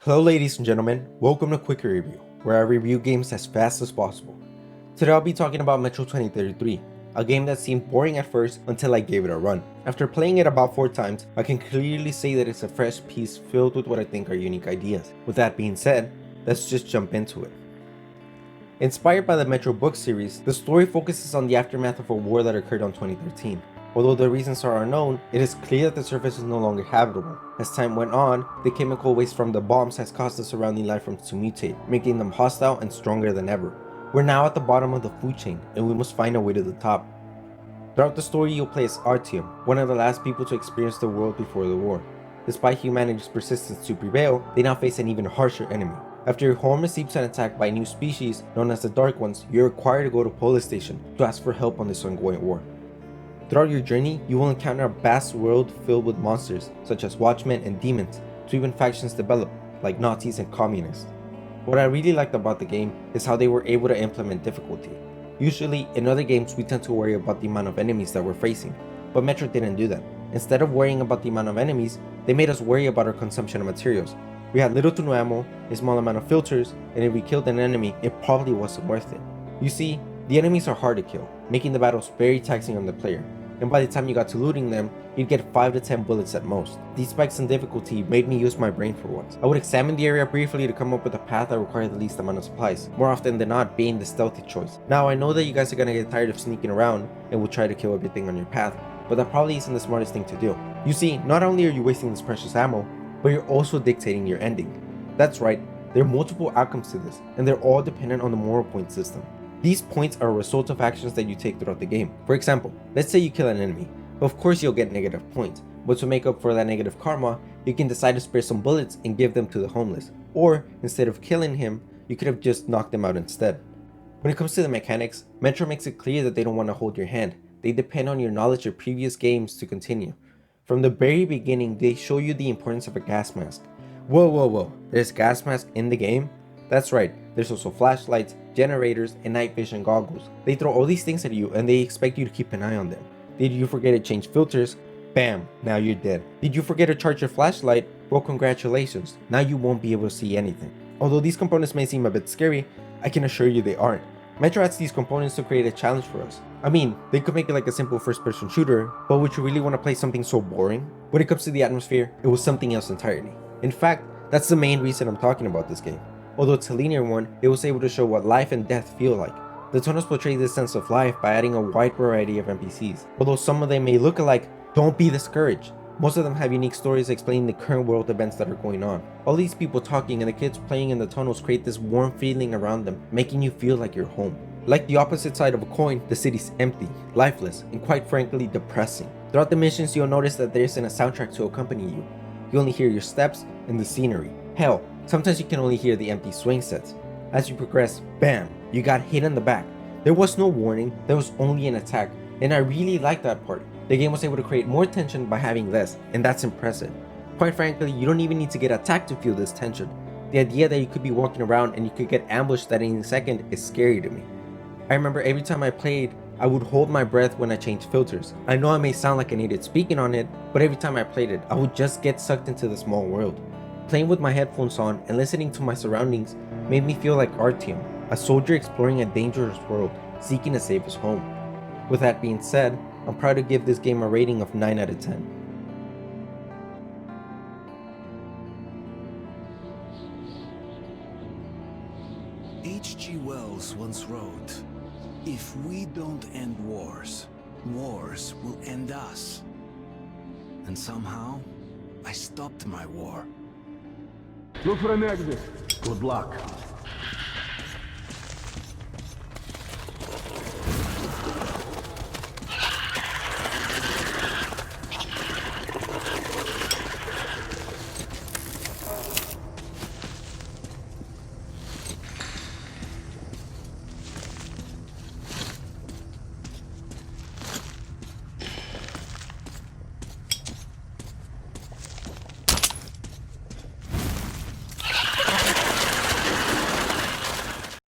Hello ladies and gentlemen, welcome to Quicky Review, where I review games as fast as possible. Today I'll be talking about Metro 2033, a game that seemed boring at first until I gave it a run. After playing it about 4 times, I can clearly say that it's a fresh piece filled with what I think are unique ideas. With that being said, let's just jump into it. Inspired by the Metro book series, the story focuses on the aftermath of a war that occurred in 2013. Although the reasons are unknown, it is clear that the surface is no longer habitable. As time went on, the chemical waste from the bombs has caused the surrounding life forms to mutate, making them hostile and stronger than ever. We're now at the bottom of the food chain, and we must find a way to the top. Throughout the story, you'll play as Artyom, one of the last people to experience the world before the war. Despite humanity's persistence to prevail, they now face an even harsher enemy. After your home receives an attack by a new species known as the Dark Ones, you're required to go to police station to ask for help on this ongoing war. Throughout your journey, you will encounter a vast world filled with monsters, such as watchmen and demons, to even factions develop, like Nazis and communists. What I really liked about the game is how they were able to implement difficulty. Usually, in other games we tend to worry about the amount of enemies that we're facing, but Metro didn't do that. Instead of worrying about the amount of enemies, they made us worry about our consumption of materials. We had little to no ammo, a small amount of filters, and if we killed an enemy, it probably wasn't worth it. You see, the enemies are hard to kill, making the battles very taxing on the player, and by the time you got to looting them, you'd get 5 to 10 bullets at most. These spikes in difficulty made me use my brain for once. I would examine the area briefly to come up with a path that required the least amount of supplies, more often than not being the stealthy choice. Now I know that you guys are gonna get tired of sneaking around and will try to kill everything on your path, but that probably isn't the smartest thing to do. You see, not only are you wasting this precious ammo, but you're also dictating your ending. That's right, there are multiple outcomes to this, and they're all dependent on the moral point system. These points are a result of actions that you take throughout the game. For example, let's say you kill an enemy. Of course you'll get negative points, but to make up for that negative karma, you can decide to spare some bullets and give them to the homeless. Or, instead of killing him, you could have just knocked him out instead. When it comes to the mechanics, Metro makes it clear that they don't want to hold your hand. They depend on your knowledge of previous games to continue. From the very beginning, they show you the importance of a gas mask. Whoa, there's gas mask in the game? That's right, there's also flashlights, generators, and night vision goggles. They throw all these things at you and they expect you to keep an eye on them. Did you forget to change filters? Bam, now you're dead. Did you forget to charge your flashlight? Well, congratulations, now you won't be able to see anything. Although these components may seem a bit scary, I can assure you they aren't. Metro adds these components to create a challenge for us. I mean, they could make it like a simple first-person shooter, but would you really want to play something so boring? When it comes to the atmosphere, it was something else entirely. In fact, that's the main reason I'm talking about this game. Although it's a linear one, it was able to show what life and death feel like. The tunnels portray this sense of life by adding a wide variety of NPCs. Although some of them may look alike, don't be discouraged. Most of them have unique stories explaining the current world events that are going on. All these people talking and the kids playing in the tunnels create this warm feeling around them, making you feel like you're home. Like the opposite side of a coin, the city's empty, lifeless, and quite frankly depressing. Throughout the missions, you'll notice that there isn't a soundtrack to accompany you. You only hear your steps and the scenery. Hell, sometimes you can only hear the empty swing sets. As you progress, bam, you got hit in the back. There was no warning, there was only an attack, and I really liked that part. The game was able to create more tension by having less, and that's impressive. Quite frankly, you don't even need to get attacked to feel this tension. The idea that you could be walking around and you could get ambushed at any second is scary to me. I remember every time I played, I would hold my breath when I changed filters. I know I may sound like an idiot speaking on it, but every time I played it, I would just get sucked into the small world. Playing with my headphones on and listening to my surroundings made me feel like Artyom, a soldier exploring a dangerous world, seeking to save his home. With that being said, I'm proud to give this game a rating of 9 out of 10. H.G. Wells once wrote, "If we don't end wars, wars will end us." And somehow, I stopped my war. Look for an exit. Good luck.